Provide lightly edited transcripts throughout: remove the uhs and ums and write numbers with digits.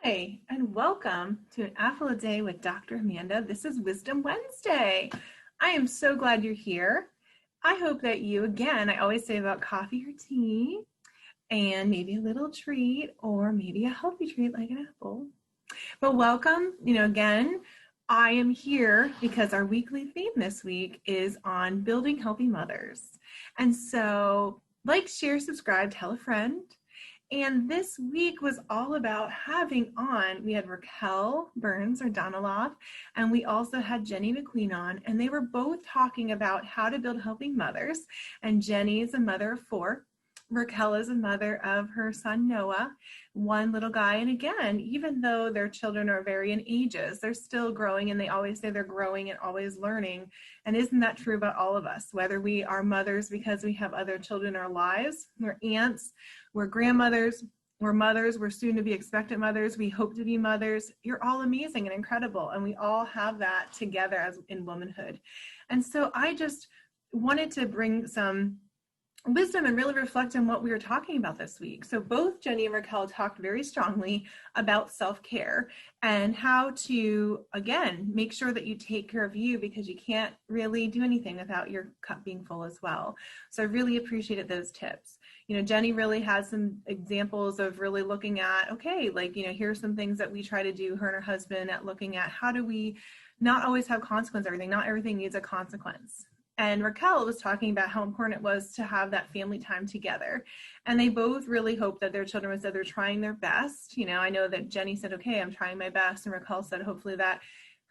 Hi, and welcome to an Apple a Day with Dr. Amanda. This is Wisdom Wednesday. I am so glad you're here. I hope that you, again, I always say about coffee or tea, and maybe a little treat, or maybe a healthy treat like an apple. But welcome, again, I am here because our weekly theme this week is on building healthy mothers. And so, like, share, subscribe, tell a friend. And this week was all about having on, we had Raquel Burns or Donaloff, and we also had Jenny McQueen on, and they were both talking about how to build healthy mothers. And Jenny is a mother of 4. Raquel is a mother of her son Noah, one little guy. And again, even though their children are varying ages, they're still growing, and they always say they're growing and always learning. And isn't that true about all of us? Whether we are mothers because we have other children in our lives, we're aunts, we're grandmothers, we're mothers, we're soon to be expectant mothers, we hope to be mothers. You're all amazing and incredible, and we all have that together as in womanhood. And so I just wanted to bring some wisdom and really reflect on what we were talking about this week. So both Jenny and Raquel talked very strongly about self-care and how to, again, make sure that you take care of you, because you can't really do anything without your cup being full as well. So I really appreciated those tips. Jenny really has some examples of really looking at, okay, here's some things that we try to do, her and her husband, at looking at how do we not always have consequence everything. Not everything needs a consequence. And Raquel was talking about how important it was to have that family time together. And they both really hoped that their children said they're trying their best. I know that Jenny said, okay, I'm trying my best. And Raquel said, hopefully that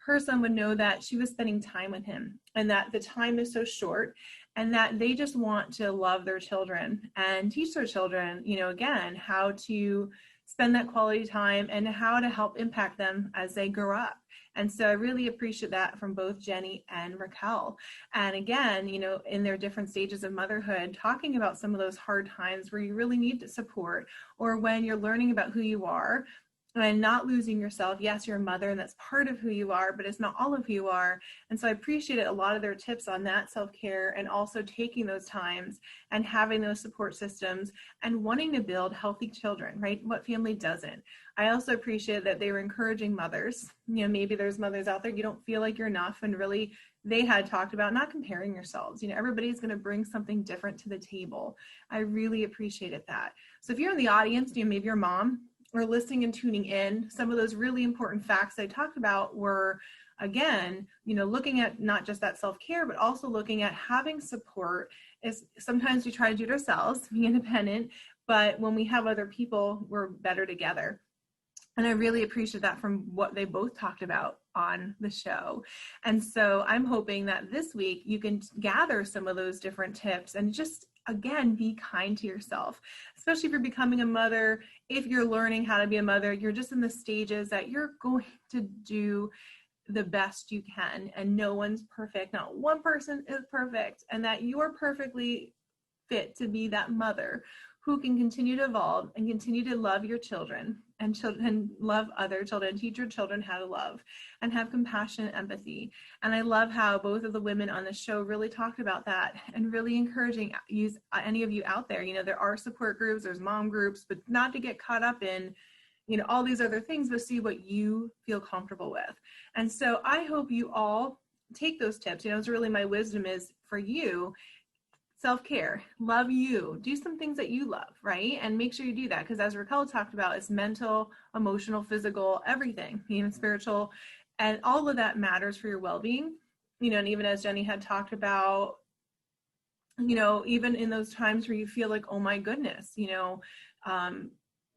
her son would know that she was spending time with him, and that the time is so short, and that they just want to love their children and teach their children, again, how to spend that quality time and how to help impact them as they grow up. And so I really appreciate that from both Jenny and Raquel. And again, in their different stages of motherhood, talking about some of those hard times where you really need support, or when you're learning about who you are and not losing yourself. Yes, you're a mother, and that's part of who you are, but it's not all of who you are. And so I appreciated a lot of their tips on that self-care, and also taking those times and having those support systems and wanting to build healthy children, right? What family doesn't? I also appreciate that they were encouraging mothers. Maybe there's mothers out there, you don't feel like you're enough, and really they had talked about not comparing yourselves. Everybody's going to bring something different to the table. I really appreciated that. So if you're in the audience, maybe your mom, or listening and tuning in, some of those really important facts I talked about were, again, looking at not just that self-care, but also looking at having support. Is sometimes we try to do it ourselves, be independent, but when we have other people, we're better together. And I really appreciate that from what they both talked about on the show. And so I'm hoping that this week you can gather some of those different tips and just, again, be kind to yourself, especially if you're becoming a mother. If you're learning how to be a mother, you're just in the stages that you're going to do the best you can, and no one's perfect. Not one person is perfect, and that you're perfectly fit to be that mother who can continue to evolve and continue to love your children and love other children, teach your children how to love and have compassion and empathy. And I love how both of the women on the show really talked about that, and really encouraging any of you out there. There are support groups, there's mom groups, but not to get caught up in all these other things, but see what you feel comfortable with. And so I hope you all take those tips. It's really my wisdom is for you. Self-care, love you, do some things that you love, right? And make sure you do that, because as Raquel talked about, it's mental, emotional, physical, everything, even spiritual, and all of that matters for your well-being. And even as Jenny had talked about, even in those times where you feel like, oh my goodness,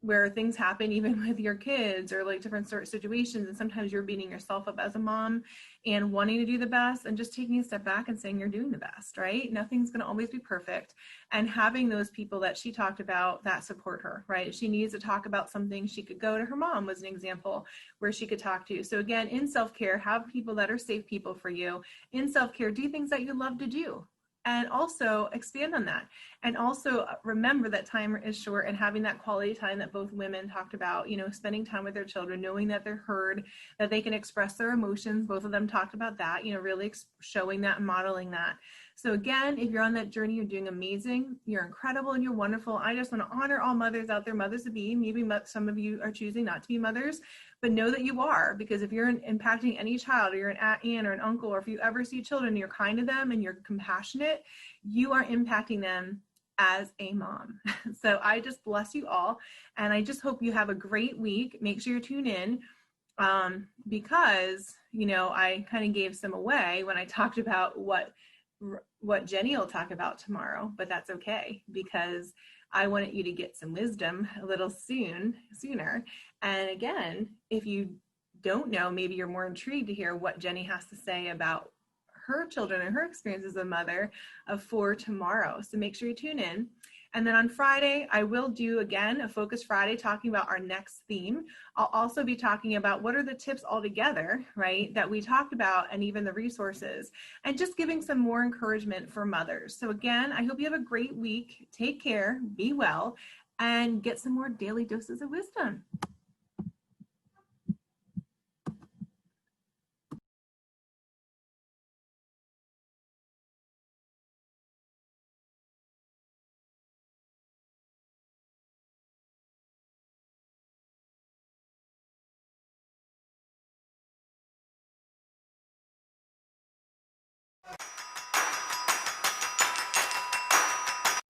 where things happen even with your kids, or like different sort of situations, and sometimes you're beating yourself up as a mom and wanting to do the best, and just taking a step back and saying you're doing the best, right? Nothing's going to always be perfect, and having those people that she talked about that support her, right? If she needs to talk about something, she could go to her mom, was an example where she could talk to. So again, in self-care, have people that are safe people for you. In self-care, do things that you love to do, and also expand on that. And also remember that time is short, and having that quality time that both women talked about, spending time with their children, knowing that they're heard, that they can express their emotions. Both of them talked about that, really showing that and modeling that. So again, if you're on that journey, you're doing amazing. You're incredible and you're wonderful. I just want to honor all mothers out there, mothers to be. Maybe some of you are choosing not to be mothers, but know that you are, because if you're impacting any child, or you're an aunt or an uncle, or if you ever see children, you're kind to them and you're compassionate, you are impacting them as a mom. So I just bless you all. And I just hope you have a great week. Make sure you tune in because, I kind of gave some away when I talked about what Jenny will talk about tomorrow, but that's okay because I wanted you to get some wisdom a little sooner. And again, if you don't know, maybe you're more intrigued to hear what Jenny has to say about her children and her experience as a mother of 4 tomorrow. So make sure you tune in. And then on Friday, I will do again a Focus Friday talking about our next theme. I'll also be talking about what are the tips altogether, right, that we talked about, and even the resources, and just giving some more encouragement for mothers. So again, I hope you have a great week. Take care, be well, and get some more daily doses of wisdom.